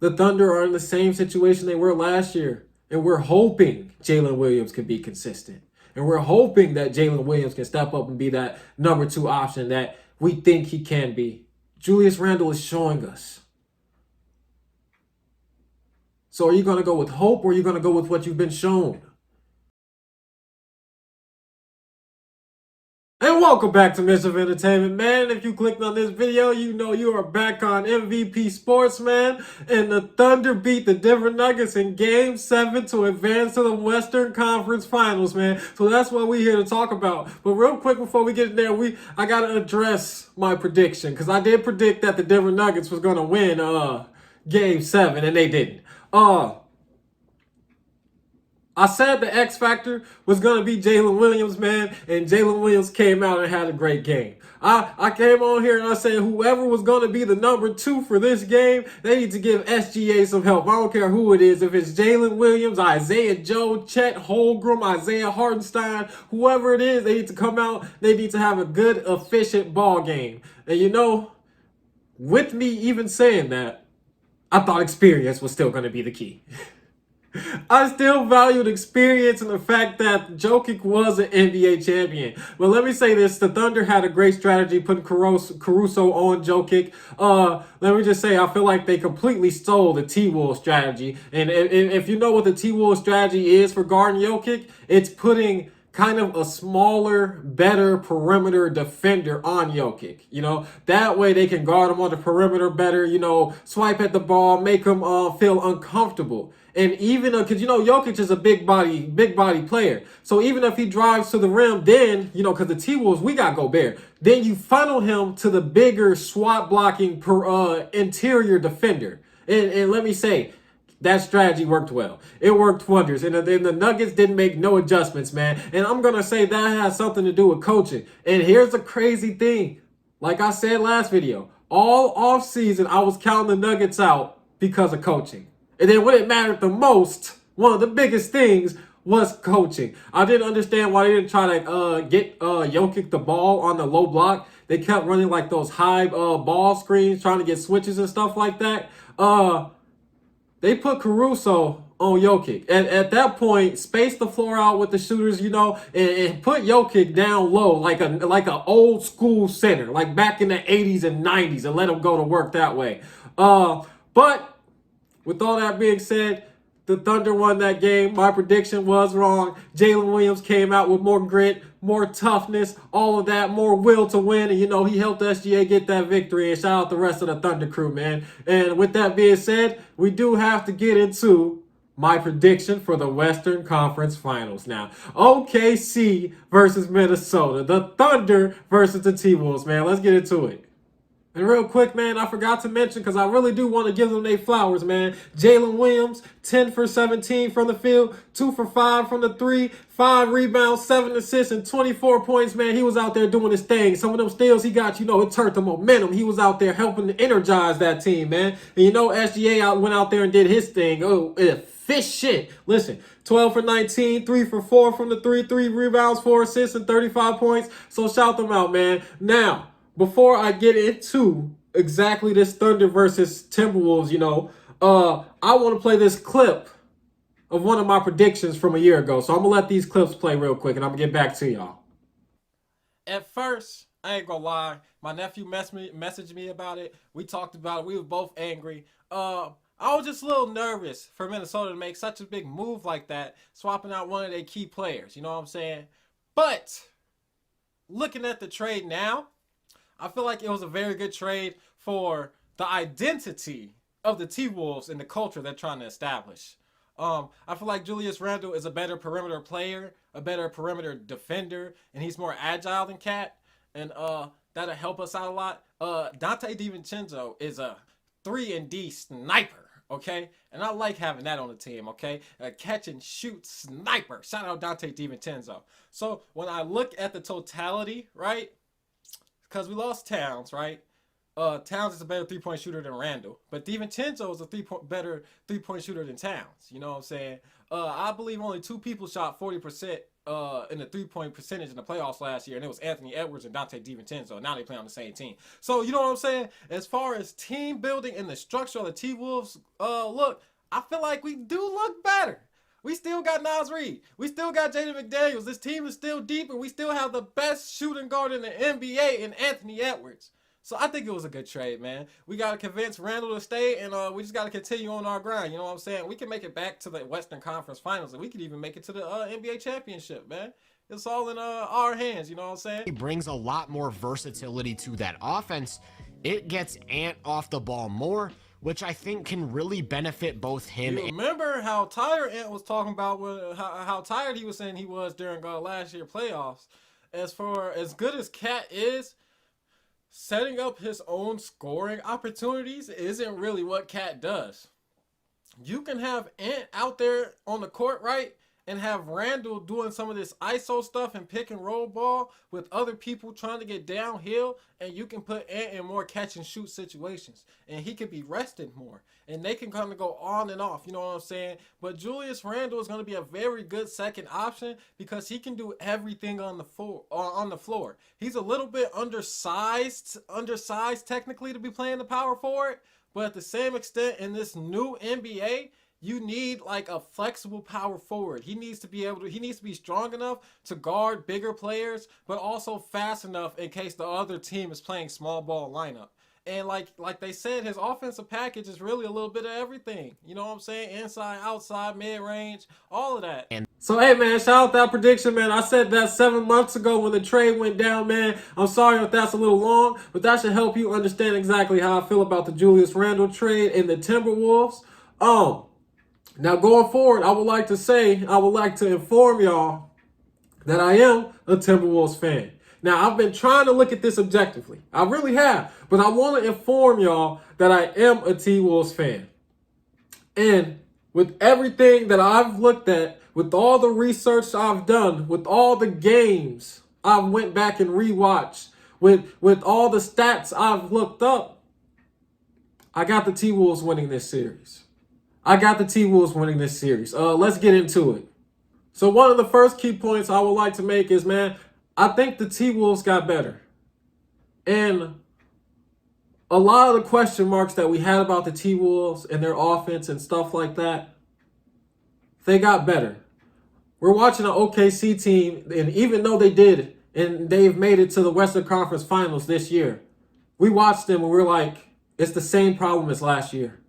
The Thunder are in the same situation they were last year. And we're hoping Jalen Williams can be consistent. And we're hoping that Jalen Williams can step up and be that number 2 option that we think he can be. Julius Randle is showing us. So are you going to go with hope or are you going to go with what you've been shown? And welcome back to Mischief Entertainment, man. If you clicked on this video, you know you are back on MVP Sports, man. And the Thunder beat the Denver Nuggets in Game 7 to advance to the Western Conference Finals, man. So that's what we're here to talk about. But real quick before we get in there, I got to address my prediction. Because I did predict that the Denver Nuggets was going to win Game 7, and they didn't. I said the X factor was going to be Jalen Williams, man, and Jalen Williams came out and had a great game. I came on here and I said whoever was going to be the number 2 for this game, they need to give SGA some help. I don't care who it is. If it's Jalen Williams, Isaiah Joe, Chet Holmgren, Isaiah Hartenstein, whoever it is, they need to come out. They need to have a good, efficient ball game. And you know, with me even saying that, I thought experience was still going to be the key. I still valued experience and the fact that Jokic was an NBA champion. But let me say this. The Thunder had a great strategy putting Caruso on Jokic. Let me just say, I feel like they completely stole the T-Wolves strategy. And if you know what the T-Wolves strategy is for guarding Jokic, it's putting kind of a smaller, better perimeter defender on Jokic. You know, that way they can guard him on the perimeter better, you know, swipe at the ball, make him feel uncomfortable. And even because, you know, Jokic is a big body player. So even if he drives to the rim, then, you know, because the T-Wolves, we got Gobert. Then you funnel him to the bigger swat blocking interior defender. And let me say, that strategy worked well. It worked wonders. And the Nuggets didn't make no adjustments, man. And I'm going to say that has something to do with coaching. And here's the crazy thing. Like I said last video, all offseason, I was counting the Nuggets out because of coaching. And then when it mattered the most, one of the biggest things was coaching. I didn't understand why they didn't try to get Jokic the ball on the low block. They kept running like those high ball screens, trying to get switches and stuff like that. They put Caruso on Jokic. At that point, space the floor out with the shooters, you know, and put Jokic down low like an old school center, like back in the 80s and 90s, and let him go to work that way. But with all that being said, the Thunder won that game. My prediction was wrong. Jalen Williams came out with more grit, more toughness, all of that, more will to win. And, you know, he helped SGA get that victory. And shout out the rest of the Thunder crew, man. And with that being said, we do have to get into my prediction for the Western Conference Finals now. OKC versus Minnesota. The Thunder versus the T-Wolves, man. Let's get into it. And real quick, man, I forgot to mention, because I really do want to give them their flowers, man. Jalen Williams, 10 for 17 from the field, 2 for 5 from the 3, 5 rebounds, 7 assists, and 24 points, man. He was out there doing his thing. Some of them steals he got, you know, it turned the momentum. He was out there helping to energize that team, man. And you know, SGA went out there and did his thing. Oh, efficient. Listen, 12 for 19, 3 for 4 from the 3, 3 rebounds, 4 assists, and 35 points. So shout them out, man. Now, before I get into exactly this Thunder versus Timberwolves, you know, I want to play this clip of one of my predictions from a year ago. So I'm going to let these clips play real quick, and I'm going to get back to y'all. At first, I ain't going to lie, my nephew messaged me about it. We talked about it. We were both angry. I was just a little nervous for Minnesota to make such a big move like that, swapping out one of their key players. You know what I'm saying? But looking at the trade now, I feel like it was a very good trade for the identity of the T-Wolves and the culture they're trying to establish. I feel like Julius Randle is a better perimeter player, a better perimeter defender, and he's more agile than Cat. And that'll help us out a lot. Dante DiVincenzo is a 3-and-D sniper, okay? And I like having that on the team, okay? A catch and shoot sniper. Shout out Dante DiVincenzo. So when I look at the totality, right? Because we lost Towns, right? Towns is a better 3-point shooter than Randall, but DiVincenzo is a better 3-point shooter than Towns. You know what I'm saying? I believe only two people shot 40% in the 3-point percentage in the playoffs last year, and it was Anthony Edwards and Dante DiVincenzo. Now they play on the same team. So you know what I'm saying? As far as team building and the structure of the T-Wolves look, I feel like we do look better. We still got Nas Reed. We still got Jaden McDaniels. This team is still deep, and we still have the best shooting guard in the NBA in Anthony Edwards. So I think it was a good trade, man. We got to convince Randall to stay, and we just got to continue on our grind. You know what I'm saying? We can make it back to the Western Conference Finals, and we could even make it to the NBA Championship, man. It's all in our hands, you know what I'm saying? He brings a lot more versatility to that offense. It gets Ant off the ball more, which I think can really benefit both him. You remember how tired Ant was talking about how tired he was saying he was during last year playoffs. As far as good as Cat is, setting up his own scoring opportunities isn't really what Cat does. You can have Ant out there on the court, right? And have Randall doing some of this ISO stuff and pick and roll ball with other people trying to get downhill, and you can put Ant in more catch and shoot situations, and he can be rested more, and they can kind of go on and off, you know what I'm saying? But Julius Randle is going to be a very good second option because he can do everything on the floor. He's a little bit undersized technically to be playing the power forward, but at the same extent in this new NBA, you need like a flexible power forward. He needs to be strong enough to guard bigger players, but also fast enough in case the other team is playing small ball lineup. And like they said, his offensive package is really a little bit of everything. You know what I'm saying? Inside, outside, mid-range, all of that. So, hey, man, shout out that prediction, man. I said that 7 months ago when the trade went down, man. I'm sorry if that's a little long, but that should help you understand exactly how I feel about the Julius Randle trade and the Timberwolves. Now, going forward, I would like to inform y'all that I am a Timberwolves fan. Now, I've been trying to look at this objectively. I really have. But I want to inform y'all that I am a T-Wolves fan. And with everything that I've looked at, with all the research I've done, with all the games I've went back and rewatched, with all the stats I've looked up, I got the T-Wolves winning this series. Let's get into it. So one of the first key points I would like to make is, man, I think the T-Wolves got better. And a lot of the question marks that we had about the T-Wolves and their offense and stuff like that, they got better. We're watching an OKC team, and even though they've made it to the Western Conference Finals this year, we watched them and we're like, it's the same problem as last year.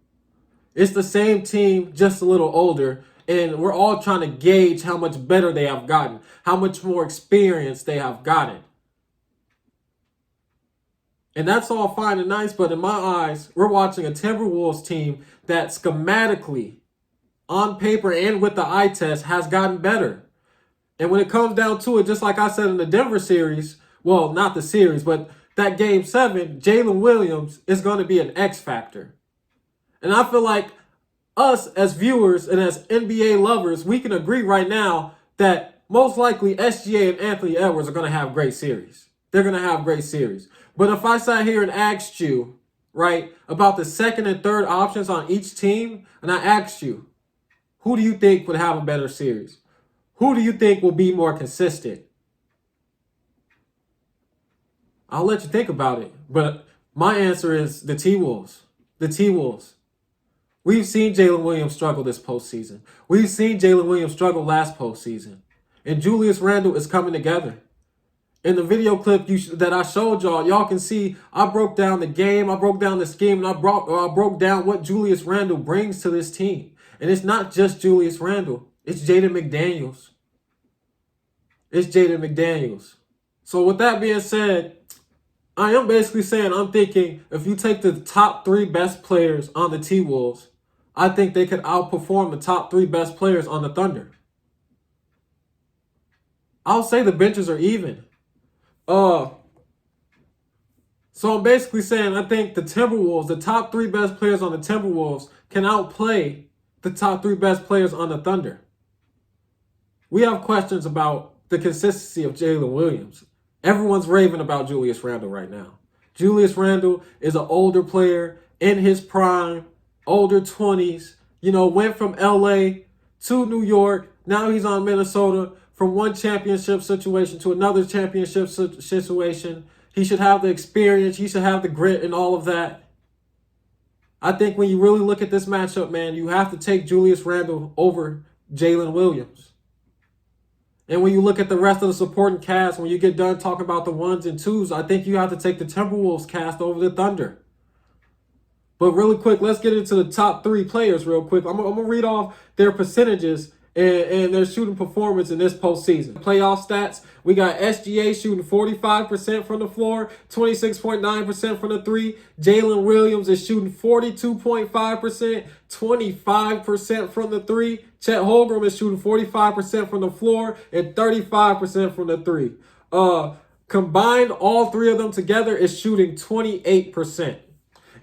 It's the same team, just a little older, and we're all trying to gauge how much better they have gotten, how much more experience they have gotten. And that's all fine and nice, but in my eyes, we're watching a Timberwolves team that schematically, on paper and with the eye test, has gotten better. And when it comes down to it, just like I said in the Denver series, well, not the series, but that Game 7, Jalen Williams is going to be an X factor. And I feel like us as viewers and as NBA lovers, we can agree right now that most likely SGA and Anthony Edwards are going to have great series. They're going to have great series. But if I sat here and asked you, right, about the second and third options on each team, and I asked you, who do you think would have a better series? Who do you think will be more consistent? I'll let you think about it. But my answer is the T-Wolves. The T-Wolves. We've seen Jalen Williams struggle this postseason. We've seen Jalen Williams struggle last postseason. And Julius Randle is coming together. In the video clip that I showed y'all can see I broke down the game, I broke down the scheme, and I broke down what Julius Randle brings to this team. And it's not just Julius Randle. It's Jaden McDaniels. So with that being said, I am basically saying I'm thinking if you take the top 3 best players on the T-Wolves, I think they could outperform the top 3 best players on the Thunder. I'll say the benches are even. So I'm basically saying I think the Timberwolves, the top 3 best players on the Timberwolves can outplay the top 3 best players on the Thunder. We have questions about the consistency of Jalen Williams. Everyone's raving about Julius Randle right now. Julius Randle is an older player in his prime, older 20s, went from LA to New York. Now he's on Minnesota, from one championship situation to another championship situation. He should have the experience. He should have the grit and all of that. I think when you really look at this matchup, man, you have to take Julius Randle over Jalen Williams. And when you look at the rest of the supporting cast, when you get done talking about the ones and twos, I think you have to take the Timberwolves cast over the Thunder. But really quick, let's get into the top 3 players real quick. I'm going to read off their percentages and their shooting performance in this postseason. Playoff stats, we got SGA shooting 45% from the floor, 26.9% from the 3. Jalen Williams is shooting 42.5%, 25% from the 3. Chet Holmgren is shooting 45% from the floor and 35% from the 3. Combined, all 3 of them together is shooting 28%.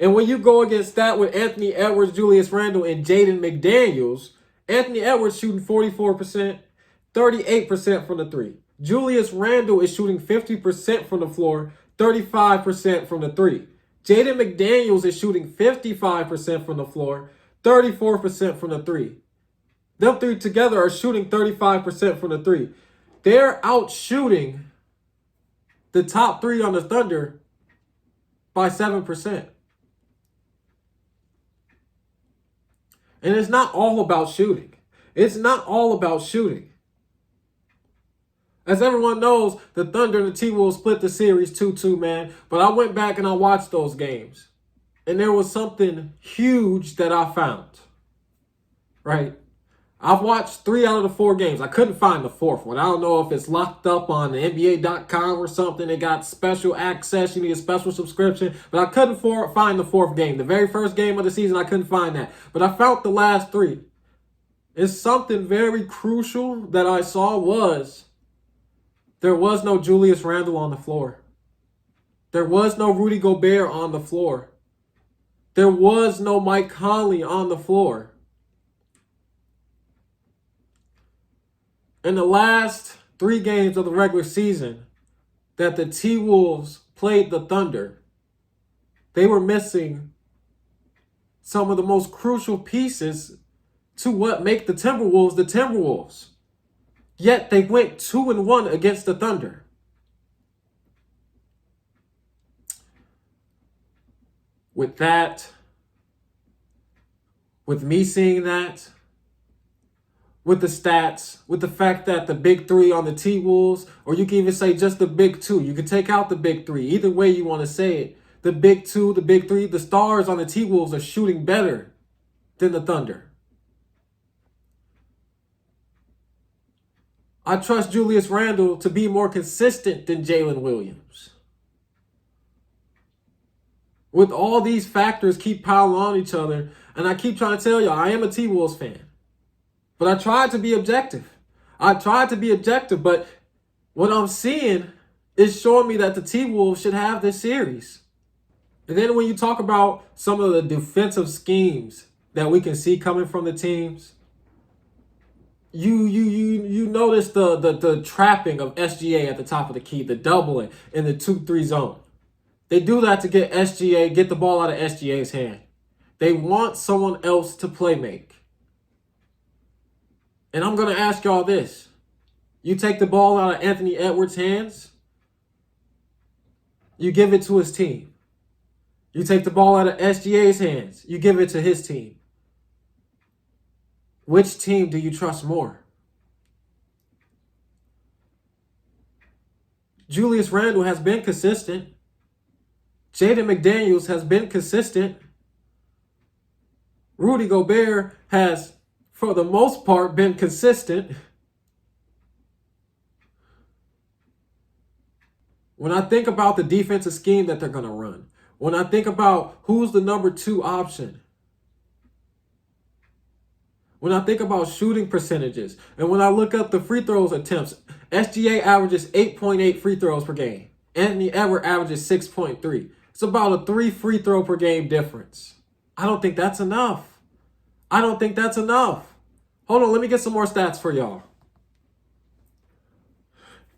And when you go against that with Anthony Edwards, Julius Randle, and Jaden McDaniels, Anthony Edwards shooting 44%, 38% from the 3. Julius Randle is shooting 50% from the floor, 35% from the 3. Jaden McDaniels is shooting 55% from the floor, 34% from the 3. Them 3 together are shooting 35% from the 3. They're out shooting the top 3 on the Thunder by 7%. And it's not all about shooting. It's not all about shooting. As everyone knows, the Thunder and the T-Wolves split the series 2-2, man. But I went back and I watched those games. And there was something huge that I found. Right? I've watched 3 out of the 4 games. I couldn't find the 4th one. I don't know if it's locked up on the NBA.com or something. They got special access. You need a special subscription. But I couldn't find the 4th game. The very first game of the season, I couldn't find that. But I found the last 3. It's something very crucial that I saw was there was no Julius Randle on the floor. There was no Rudy Gobert on the floor. There was no Mike Conley on the floor. In the last 3 games of the regular season that the T-Wolves played the Thunder, they were missing some of the most crucial pieces to what make the Timberwolves the Timberwolves. Yet they went 2-1 against the Thunder. With that, with me seeing that, with the stats, with the fact that the big 3 on the T-Wolves, or you can even say just the big 2. You can take out the big 3. Either way you want to say it. The big 2, the big 3, the stars on the T-Wolves are shooting better than the Thunder. I trust Julius Randle to be more consistent than Jalen Williams. With all these factors keep piling on each other, and I keep trying to tell you, I am a T-Wolves fan. But I tried to be objective. But what I'm seeing is showing me that the T-Wolves should have this series. And then when you talk about some of the defensive schemes that we can see coming from the teams, you notice the trapping of SGA at the top of the key, the doubling in the 2-3 zone. They do that to get the ball out of SGA's hand. They want someone else to play make. And I'm going to ask y'all this. You take the ball out of Anthony Edwards' hands, you give it to his team. You take the ball out of SGA's hands, you give it to his team. Which team do you trust more? Julius Randle has been consistent. Jaden McDaniels has been consistent. Rudy Gobert has, for the most part, been consistent. When I think about the defensive scheme that they're going to run, when I think about who's the number 2 option, when I think about shooting percentages, and when I look up the free throws attempts, SGA averages 8.8 free throws per game. Anthony Edwards averages 6.3. It's about a 3 free throw per game difference. I don't think that's enough. Hold on, let me get some more stats for y'all.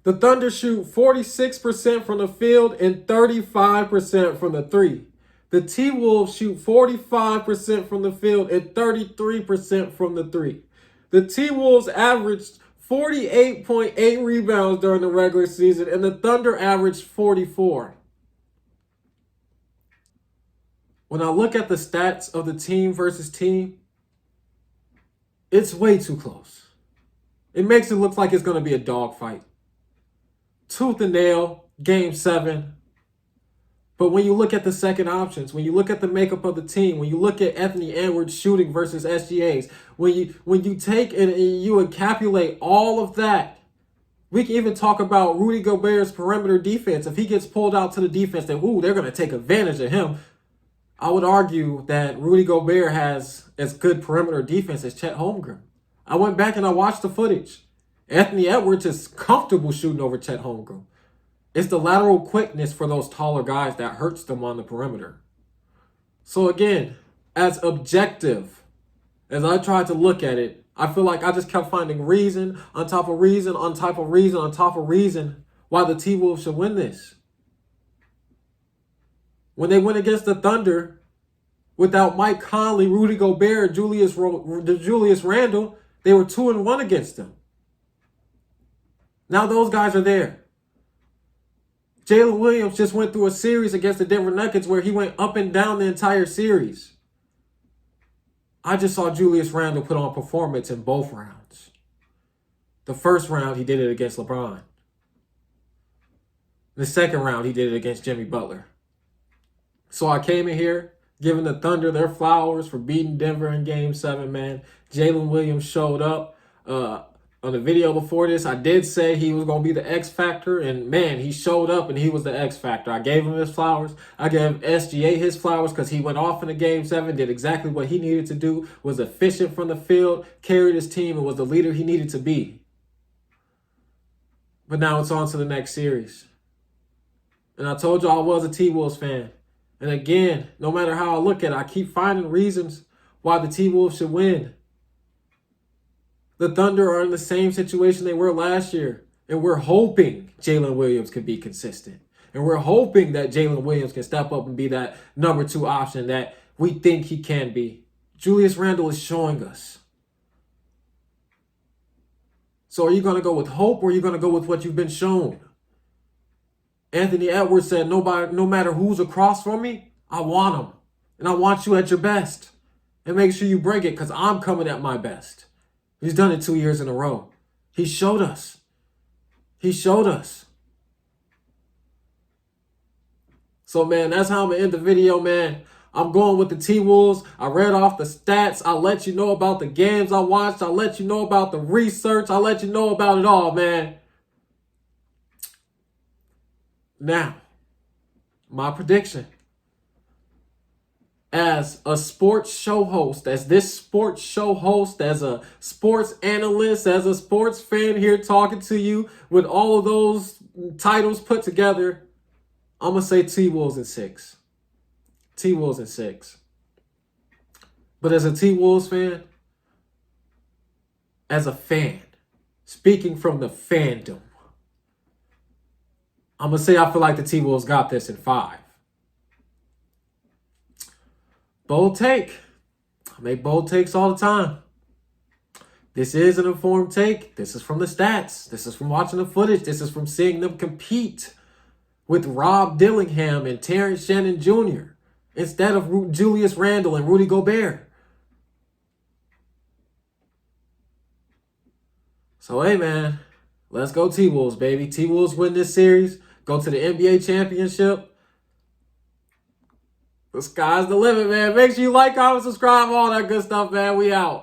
The Thunder shoot 46% from the field and 35% from the three. The T-Wolves shoot 45% from the field and 33% from the three. The T-Wolves averaged 48.8 rebounds during the regular season, and the Thunder averaged 44. When I look at the stats of the team versus team, it's way too close. It makes it look like it's going to be a dogfight. Tooth and nail, game 7. But when you look at the second options, when you look at the makeup of the team, when you look at Anthony Edwards shooting versus SGAs, when you take and you encapsulate all of that, we can even talk about Rudy Gobert's perimeter defense. If he gets pulled out to the defense, then they're going to take advantage of him. I would argue that Rudy Gobert has as good perimeter defense as Chet Holmgren. I went back and I watched the footage. Anthony Edwards is comfortable shooting over Chet Holmgren. It's the lateral quickness for those taller guys that hurts them on the perimeter. So again, as objective as I tried to look at it, I feel like I just kept finding reason on top of reason on top of reason on top of reason why the T-Wolves should win this. When they went against the Thunder without Mike Conley, Rudy Gobert, Julius Randle, they were 2-1 against them. Now those guys are there. Jalen Williams just went through a series against the Denver Nuggets where he went up and down the entire series. I just saw Julius Randle put on performance in both rounds. The first round, he did it against LeBron. The second round, he did it against Jimmy Butler. So I came in here giving the Thunder their flowers for beating Denver in Game 7, man. Jalen Williams showed up. On the video before this, I did say he was going to be the X Factor, and man, he showed up and he was the X Factor. I gave him his flowers. I gave SGA his flowers because he went off in the Game 7, did exactly what he needed to do, was efficient from the field, carried his team, and was the leader he needed to be. But now it's on to the next series. And I told you I was a T-Wolves fan. And again, no matter how I look at it, I keep finding reasons why the T-Wolves should win. The Thunder are in the same situation they were last year. And we're hoping Jalen Williams can be consistent. And we're hoping that Jalen Williams can step up and be that number 2 option that we think he can be. Julius Randle is showing us. So are you going to go with hope or are you going to go with what you've been shown? Anthony Edwards said, no matter who's across from me, I want him. And I want you at your best. And make sure you bring it because I'm coming at my best. He's done it 2 years in a row. He showed us. He showed us. So, man, that's how I'm going to end the video, man. I'm going with the T-Wolves. I read off the stats. I'll let you know about the games I watched. I'll let you know about the research. I'll let you know about it all, man. Now, my prediction. As a sports show host, as this sports show host, as a sports analyst, as a sports fan here talking to you with all of those titles put together, I'm going to say T-Wolves in 6. T-Wolves in 6. But as a T-Wolves fan, as a fan, speaking from the fandom, I'm going to say I feel like the T-Wolves got this in 5. Bold take. I make bold takes all the time. This is an informed take. This is from the stats. This is from watching the footage. This is from seeing them compete with Rob Dillingham and Terrence Shannon Jr. instead of Julius Randle and Rudy Gobert. So, hey, man, let's go T-Wolves, baby. T-Wolves win this series. Go to the NBA championship. The sky's the limit, man. Make sure you like, comment, subscribe, all that good stuff, man. We out.